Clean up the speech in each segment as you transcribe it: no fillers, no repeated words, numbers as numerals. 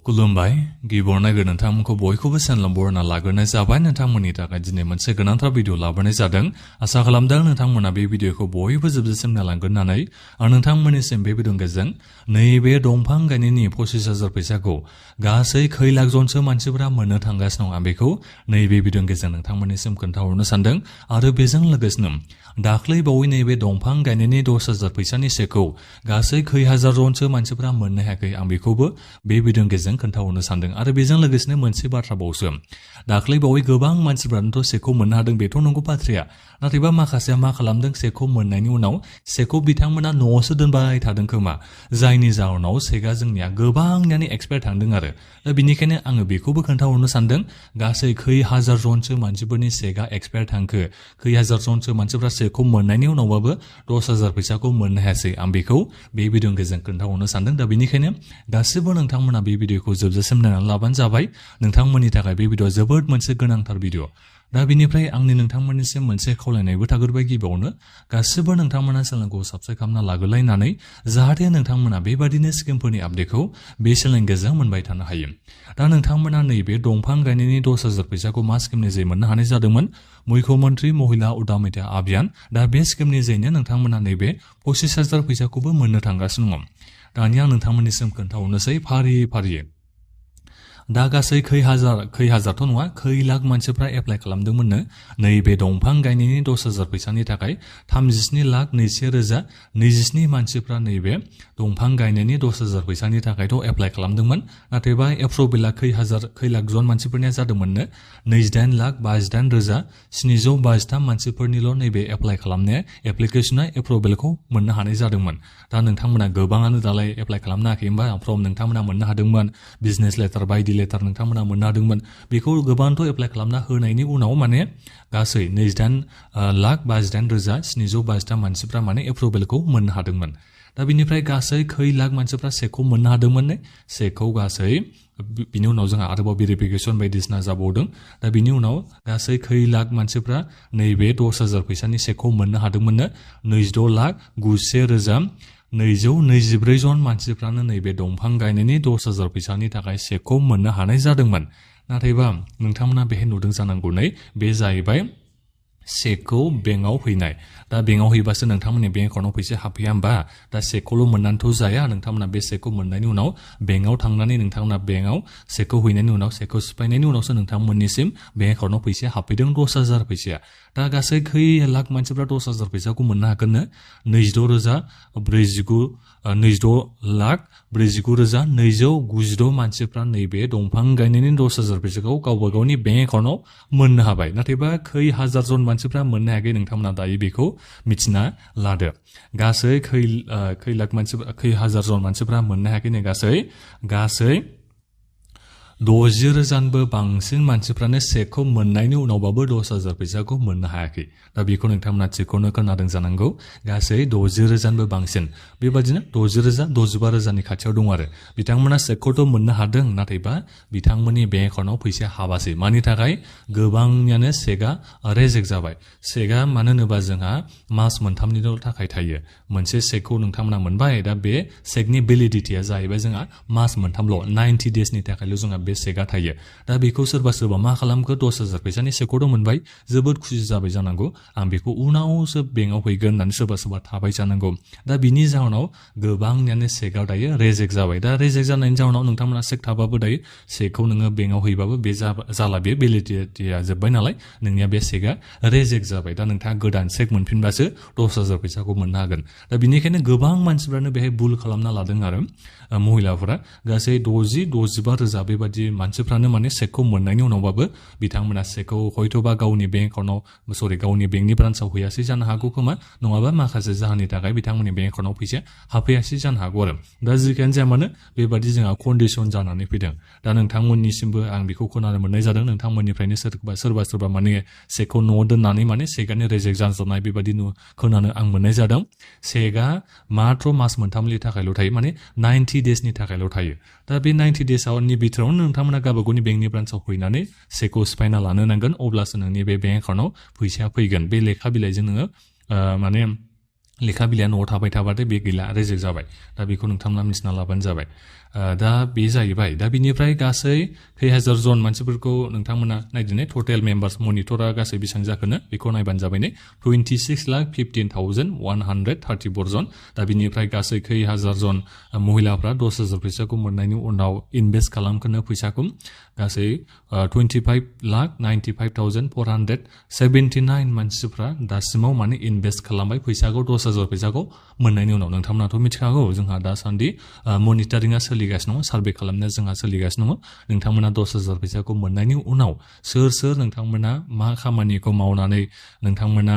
खुलुमबाय गिबियावनो नोंथांमोनखौ बयखौबो चेनेलाव बरायना लाग्रोनाय जाबाय नोंथांमोननि थाखाय दिनै मोनसे गोनांथार भिडिअ लाबोनाय जादों आसा खालामदों नोंथांमोना बे भिडिअखौ बयबो जोबजासिम नायलांगोन होननानै आं नोंथांमोननिसिम बे भिडिअनि गेजेरजों नैबे दंफां गायनायनि 25,000 फैसाखौ गासै खै लाख जनसो मानसिफोरा मोननो थांगासिनो दं आं बेखौ नैबे भिडिअनि गेजेरजों नोंथांमोननिसिम खोन्थाहरनो सानदों आरो बेजों लोगोसेनो दाख्लै बावै नैबे दंफां गायनायनि 10,000 फैसानि सेकखौ गासै खै हाजार जनसो मानसिफोरा मोननो हायाखै आं बेखौबो बे भिडिअनि गेजेरजों खोन्थाहरनो सानदों आरो बेजों लोगोसेनो मोनसे बाथ्रा बावसो दाख्लै बावै गोबां मानसिफोरानोथ' सेकखौ मोननो हादों बेथ' नंगौ बाथ्राया नाथायबा माखासेया मा खालामदों सेकखौ मोननायनि उनाव सेकखौ बिथांमोना न'आवसो दोनबाय थादों खोमा जायनि जाहोनाव सेकआ जोंनिया गोबांयानो एक्सपायार थांदों आरो दा बेनिखायनो आङो बेखौबो खोन्थाहरनो सानदों गासै खै हाजार जनसो मानसिफोरनि सेकआ एक्सपायार थांखो खै हाजार जनसो मानसिफोरा सेकखौ मोननायनि उनावबाबो 10,000 फैसाखौ मोननो हायासै आं बेखौ बे भिडिअनि गेजेरजों खोन्थाहरनो सानदों दा बेनिखायनो गासिबो नोंथांमोना बे भिडिअखौ जोबजासिम नायनानै लाबानो जाबाय नोंथांमोननि थाखाय बे भिडिअआ जोबोद मोनसे गोनांथार भिडिअ दा बेनिफ्राय आंनि नोंथांमोननिसिम मोनसे खावलायनायबो थागोरबाय गिबियावनो गासिबो नोंथांमोना चेनेलखौ साबस्क्राइब खालामना लाग्रोलायनानै जाहाथे नोंथांमोना बेबादिनो स्किमफोरनि आपडेटखौ बे चेनेलनि गेजेरजों मोनबाय थानो हायो दा नोंथांमोना नैबे दंफां गायनायनि 10,000 फैसाखौ मा स्किमनि जै मोननो हानाय जादोंमोन मुख्यमन्त्री महिला उद्यमिता अभियान दा बे स्किमनि जैनो नोंथांमोना नैबे 25,000 फैसाखौबो मोननो थांगासिनो दङ दानिया आं नोंथांमोननिसिम खोन्थाहरनोसै फारियै दा गासै खै हाजारथ' नङा खै लाख मानसिफ्रा एप्लाइ खालामदोंमोननो नैबे दंफां गायनायनि 10,000 फैसानि थाखाय 37,20,027 मानसिफ्रा नैबे दंफां गायनायनि 10,000 फैसानि थाखायथ' एप्लाइ खालामदोंमोन नाथायबा एप्रुभेला खै लाख जन मानसिफोरनिया जादोंमोननो 28,52,723 मानसिफोरनिल' नैबे एप्लाइ खालामनाया एप्लिकेशना एप्रुभेलखौ मोननो हानाय जादोंमोन दा नोंथांमोना गोबाङानो दालाय एप्लाइ खालामनो हायाखै होमबा फर्म नोंथांमोना मोननो हादोंमोन बिजनेस लेटार बायदि लेटार नोंथांमोना मोननो हादोंमोन बेखौ गोबांथ' एप्लाइ खालामना होनायनि उनाव माने गासै 28,52,723 मानसिफ्रा माने एप्रुभेलखौ मोननो हादोंमोन दा बिनिफ्राय गासै खै लाख मानसिफ्रा सेकखौ मोननो हादोंमोन सेकखौ गासै बिनि उनाव जोंहा आरोबाव भेरिफिकेसन बायदिसिना जाबावदों दा बिनि उनाव गासै खै लाख मानसिफ्रा नैबे 10,000 फैसानि सेकखौ मोननो हादोंमोननो 26,09,224 जन मानसिफ्रानो नैबे दंफां गायनायनि 10,000 फैसानि थाखाय सेकखौ मोननो हानाय जादोंमोन नाथायबा नोंथांमोना बेहाय नुदों जानांगौ बे जाहैबाय सेकखौ बेंकआव हैनाय दा बेंकआव हैबासो नोंथांमोननि बेंक एकाउन्टआव फैसा हाबफैया होमबा दा सेकखौल' मोननानैथ' जाया नोंथांमोना बे सेकखौ मोननायनि उनाव बेंकआव थांनानै नोंथांमोना बेंकआव सेकखौ हैनायनि उनाव सेकखौ सिफायनायनि उनावसो नोंथांमोननिसिम बेंक एकाउन्टआव फैसाया हाबफैदों 10,000 फैसाया दा गासै खै लाख मानसिफ्रा 10,000 फैसाखौ मोननो हागोननो 26,49,292 मानसिफ्रा नैबे दंफां गायनायनि 10,000 फैसाखौ गावबा गावनि बेंक एकाउन्टआव मोननो हाबाय नाथायबा खै हाजार जन मानसिफ्रा मोननो हायाखै नोंथांमोना दायो बेखौ मिथिना लादो गासै खै हाजार जन मानसिफ्रा मोननो हायाखै गासै 60,000बो बांसिन मानसिफ्रानो सेकखौ मोननायनि उनावबाबो 10,000 फैसाखौ मोननो हायाखै दा बेखौ नोंथांमोना थिगखौनो खोनादों जानांगौ गासै 60,000बो बांसिन बेबादिनो 60,000 65,000नि खाथियाव दं आरो बिथांमोना सेकखौथ' मोननो हादों नाथायबा बिथांमोननि बेंक एकाउन्टआव फैसाया हाबासै मानि थाखाय गोबांनियानो सेकआ रेजेक्ट जाबाय सेकआ मानो होनोबा जोंहा मास मोनथामनिल' थाखाय थायो मोनसे सेकखौ नोंथांमोना मोनबाय दा बे सेकनि भेलिडिटिया जाहैबाय जोंहा मास मोनथामल' 90 डेजनि थाखायल' जोंहा बे सेकआ थायो दा बेखौ सोरबा मा खालामखो 10,000 फैसानि सेकखौथ' मोनबाय जोबोद खुसि जाबाय जानांगौ आं बेखौ उनावसो बेंकआव फैगोन होननानै सोरबा थाबाय जानांगौ दा बिनि जाहोनाव गोबांनियानो सेकआ दायो रेजेक्ट जाबाय दा रेजेक्ट जानायनि जाहोनाव नोंथांमोना सेक थाबाबो दायो सेकखौ नोङो बेंकआव हैबाबो बे जाला बे भेलिडिटिया जोब्बाय नालाय नोंनिया बे सेकआ रेजेक्ट जाबाय दा नोंथाङा गोदान सेक मोनफिनबासो 10,000 फैसाखौ मोननो हागोन दा बिनिखायनो गोबां मानसिफ्रानो बेहाय भुल खालामना लादों आरो महिलाफोरा गासै 60-65 रोजा बेबादि मानसिफ्रानो माने सेकखौ मोननायनि उनावबाबो बिथांमोना सेकखौ हयथ'बा गावनि बेंकनि ब्रान्सआव हैयासै जानो हागौ खोमा नङाबा माखासे जाहोननि थाखाय बिथांमोननि बेंक एकाउन्टआव फैसाया हाबफैयासै जानो हागौ आरो दा जिखियानो जाया मानो बेबादि जोंहा कन्डिसन जानानै फैदों दा नोंथांमोननिसिमबो आं बेखौ खोनानो मोननाय जादों नोंथांमोननिफ्रायनो सोरबा माने सेकखौ न'आव दोननानै माने सेकआनो रेजेक्ट जाजोबनाय बेबादि खोनानो आं मोननाय जादों सेकआ मात्र मास मोनथामनि थाखायल' थायो माने 90 डेजनि थाखायल' थायो दा बे 90 डेजनि बिथोरावनो नोंथांमोना गावबा गावनि बेंकनि ब्रान्सआव फैनानै सेकखौ सिफायना लानो नांगोन अब्लासो नोंनि बे बेंक एकाउन्टआव फैसाया फैगोन बे लेखा बिलाइजों नोङो माने लेखा बिलाइया न'आव थाबाय थाबाथाय बे गैला रिजेक्ट जाबाय दा बेखौ नोंथांमोना मिथिना लाबानो जाबाय दा बे जाहैबाय दा बिनिफ्राय गासै खै हाजार जन मानसिफोरखौ नोंथांमोना नायदिनै टटेल मेम्बार्स मनिटरा गासै बेसेबां जाखोनो बेखौ नायबानो जाबाय ने 26,15,134 जन दा बिनिफ्राय गासै खै हाजार जन महिलाफ्रा 10,000 फैसाखौ मोननायनि उनाव इनभेस्ट खालामखोनो फैसाखौ गासै 25,95,479 मानसिफ्रा दासिमाव माने इनभेस्ट खालामबाय फैसाखौ 10,000 फैसाखौ मोननायनि उनाव नोंथांमोनाथ' मिथिखागौ जोंहा दासान्दि मनिटरिंआ सोलिगासिनो दङ सार्भे खालामनाया जोंहा सोलिगासिनो दङ नोंथांमोना 10,000 फैसाखौ मोननायनि उनाव सोर नोंथांमोना मा खामानिखौ मावनानै नोंथांमोना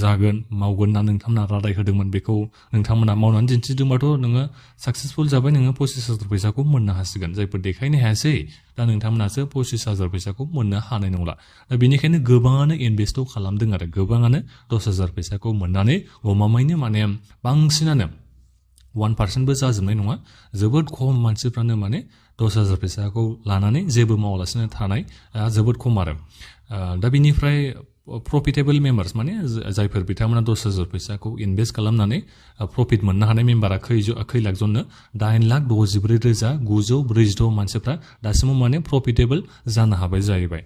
जागोन मावगोन ना नोंथांमोना रादाय होदोंमोन बेखौ नोंथांमोना मावनानै दिन्थिदोंबाथ' नोङो साक्सेसफुल जाबाय नोङो 25,000 फैसाखौ मोननो हासिगोन जायफोर देखायनो हायासै दा नोंथांमोनासो 25,000 फैसाखौ मोननो हानाय नंला दा बेनिखायनो गोबाङानो इनभेस्टखौ खालामदों आरो गोबाङानो 10,000 फैसाखौ मोननानै गमामायैनो माने बांसिनानो 1% बो जाजोबनाय नङा जोबोद खम मानसिफ्रानो माने 10,000 फैसाखौ लानानै जेबो मावालासिनो थानाय जोबोद खम आरो दा बिनिफ्राय प्रफिटेबल मेम्बार्स माने जायफोर बिथांमोना 10,000 फैसाखौ इनभेस्ट खालामनानै प्रफिट मोननो हानाय मेम्बारा खै लाख जननो 8,64,946 मानसिफ्रा दासिमाव माने प्रफिटेबल जानो हाबाय जाहैबाय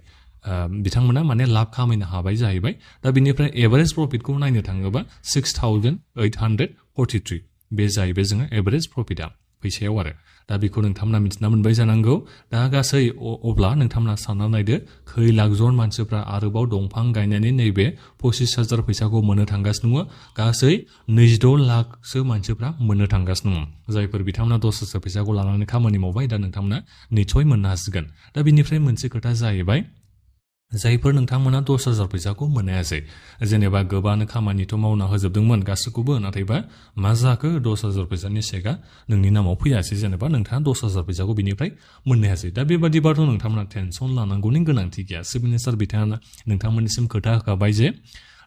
बिथांमोना माने लाब खामायनो हाबाय जाहैबाय दा बिनिफ्राय एभारेज प्रफिटखौ नायनो थाङोबा 6,843 बे जाहैबाय जोङो एभारेज प्रफिटआ फैसायाव आरो दा बेखौ नोंथांमोना मिथिना मोनबाय जानांगौ दा गासै अब्ला नोंथांमोना सानना नायदो खै लाख जन मानसिफ्रा आरोबाव दंफां गायनायनि नैबे 25,000 फैसाखौ मोननो थांगासिनो दङ गासै 26 लाखसो मानसिफ्रा मोननो थांगासिनो दङ जायफोर बिथांमोना 10,000 फैसाखौ लानानै खामानि मावबाय दा नोंथांमोना निसय मोननो हासिगोन दा बिनिफ्राय मोनसे खोथा जाहैबाय जायफोर नोंथांमोना 10,000 फैसाखौ मोननायासै जेनेबा गोबांनो खामानिथ' मावना होजोबदोंमोन गासैखौबो नाथायबा मा जाखो 10,000 फैसानि चेकआ नोंनि नामाव फैयासै जेनेबा नोंथाङा 10,000 फैसाखौ बिनिफ्राय मोननो हायासै दा बेबादिबाथ' नोंथांमोना टेनसन लानांगौनि गोनांथि गैया चिफ मिनिस्टार बिथाङा नोंथांमोननिसिम खोथा होखाबाय जे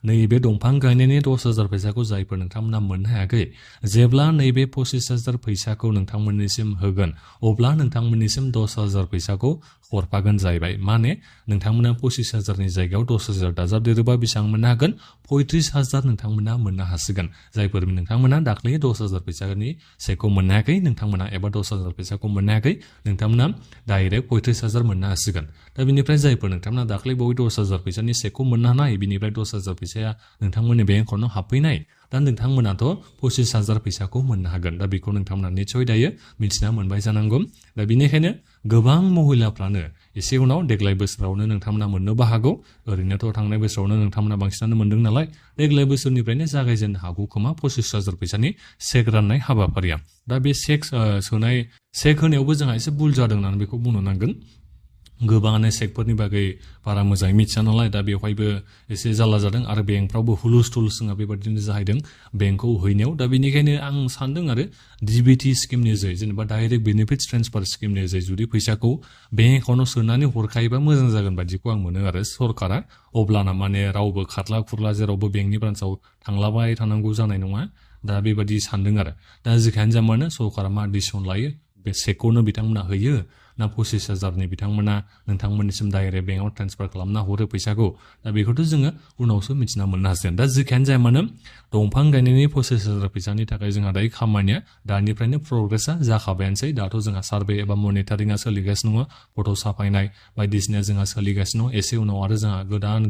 नैबे दंफां गायनायनि 10,000 फैसाखौ जायफोर नोंथांमोना मोननो हायाखै जेब्ला नैबे 25,000 फैसाखौ नोंथांमोननिसिम होगोन अब्ला नोंथांमोननिसिम 10,000 फैसाखौ हरफागोन जाहैबाय माने नोंथांमोना 25,000नि जायगायाव 10,000 दाजाबदेरोबा बेसेबां मोननो हागोन 35,000 नोंथांमोना मोननो हासिगोन जायफोर नोंथांमोना दाख्लै 10,000 फैसानि चेकखौ मोननो हायाखै नोंथांमोना एबा 10,000 फैसाखौ मोननो हायाखै नोंथांमोना डाइरेक्ट 35,000 मोननो हासिगोन दा बिनिफ्राय जायफोर नोंथांमोना दाख्लै बावै 10,000 फैसानि चेकखौ मोननो हानाय बिनिफ्राय 10,000 फैसाया नोंथांमोननि बेंक एकाउन्टआव हाबफैनाय दा नोंथांमोनाथ' 25,000 फैसाखौ मोननो हागोन दा बेखौ नोंथांमोना निसय दायो मिथिना मोनबाय जानांगौ दा बेनिखायनो गोबां महिलाफ्रानो एसे उनाव देग्लाय बोसोरावनो नोंथांमोना मोननोबो हागौ ओरैनोथ' थांनाय बोसोरावनो नोंथांमोना बांसिनानो मोनदों नालाय देग्लाय बोसोरनिफ्रायनो जागायजेननो हागौ खोमा 25,000 फैसानि चेक राननाय हाबाफारिया दा बे चेक होनायावबो जोंहा एसे भुल जादों होननानै बेखौ बुंनो नांगोन गोबाङानो चेकफोरनि बागै बारा मोजाङै मिथिया नालाय दा बेवहायबो एसे जाल्ला जादों आरो बेंकफ्रावबो हुलुस थुलुस जोंहा बेबायदिनो जाहैदों बेंकखौ हैनायाव दा बेनिखायनो आं सानदों आरो डिबिटि स्किमनि जै जेनेबा डाइरेक्ट बेनिफिट ट्रेन्सफार स्किमनि जै जुदि फैसाखौ बेंक एकाउन्टआव सोनानै हरखायोबा मोजां जागोन बायदिखौ आं मोनो आरो सरकारा अब्लाना माने रावबो खारला खुरला जेरावबो बेंकनि ब्रान्सआव थांलाबाय थानांगौ जानाय नङा दा बेबायदि सानदों आरो दा जेखियानो जा मानो सरकारा मा डिसिसन लायो बे चेकखौनो बिथांमोना होयो ना 25,000नि बिथांमोना नोंथांमोननिसिम डाइरेक्ट बेंकआव ट्रेन्सफार खालामना हरो फैसाखौ दा बेखौथ' जोङो उनावसो मिथिना मोननो हासिगोन दा जेखियानो जाया मानो दंफां गायनायनि 25,000 फैसानि थाखाय जोंहा दायो खामानिया दानिफ्रायनो प्रग्रेसा जाखाबायानोसै दाथ' जोंहा सार्भे एबा मनिटरिंआ सोलिगासिनो दङ फट' साफायनाय बायदिसिना जोंहा सोलिगासिनो दङ एसे उनाव आरो जोंहा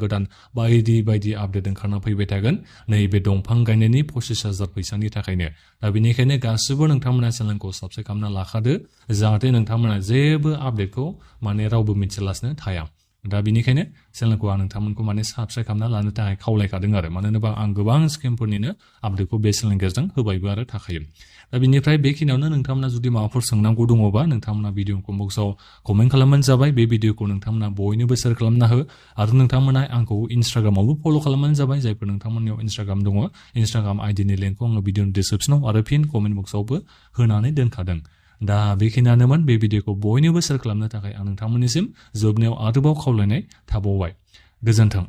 गोदान बायदि आपडेट ओंखारना फैबाय थागोन नैबे दंफां गायनायनि 25,000 फैसानि थाखायनो दा बेनिखायनो गासिबो नोंथांमोना चेनेलखौ साबस्क्राइब खालामना लाखादो जाहाथे नोंथांमोना जेबो आपडेटखौ माने रावबो मिथिलासिनो थाया दा बेनिखायनो चेनेलखौ आं नोंथांमोनखौ माने साबस्क्राइब खालामना लानो थाखाय खावलायखादों आरो मानो होनोबा आं गोबां स्किमफोरनिनो आपडेटखौ बे चेनेलनि गेजेरजों होबायबो आरो थाखायो दा बेनिफ्राय बेखिनियावनो नोंथांमोना जुदि माबाफोर सोंनांगौ दङबा नोंथांमोना भिडिअ कमेन्ट बक्सआव कमेन्ट खालामबानो जाबाय बे भिडिअखौ नोंथांमोना बयनोबो शेयार खालामना हो आरो नोंथांमोना आंखौ इन्स्टाग्रामावबो फल' खालामबानो जाबाय जायफोर नोंथांमोननियाव इन्स्टाग्राम दङ इन्स्टाग्राम आइडिनि लिंकखौ आङो भिडिअनि डिसक्रिपसनाव आरो फिन कमेन्ट बक्सआवबो होनानै दोनखादों दा बेखिनियानोमोन बे भिडिअखौ बयनोबो शेयार खालामनो थाखाय आं नोंथांमोननिसिम जोबनायाव आरोबाव खावलायनाय थाबावबाय गोजोन्थों।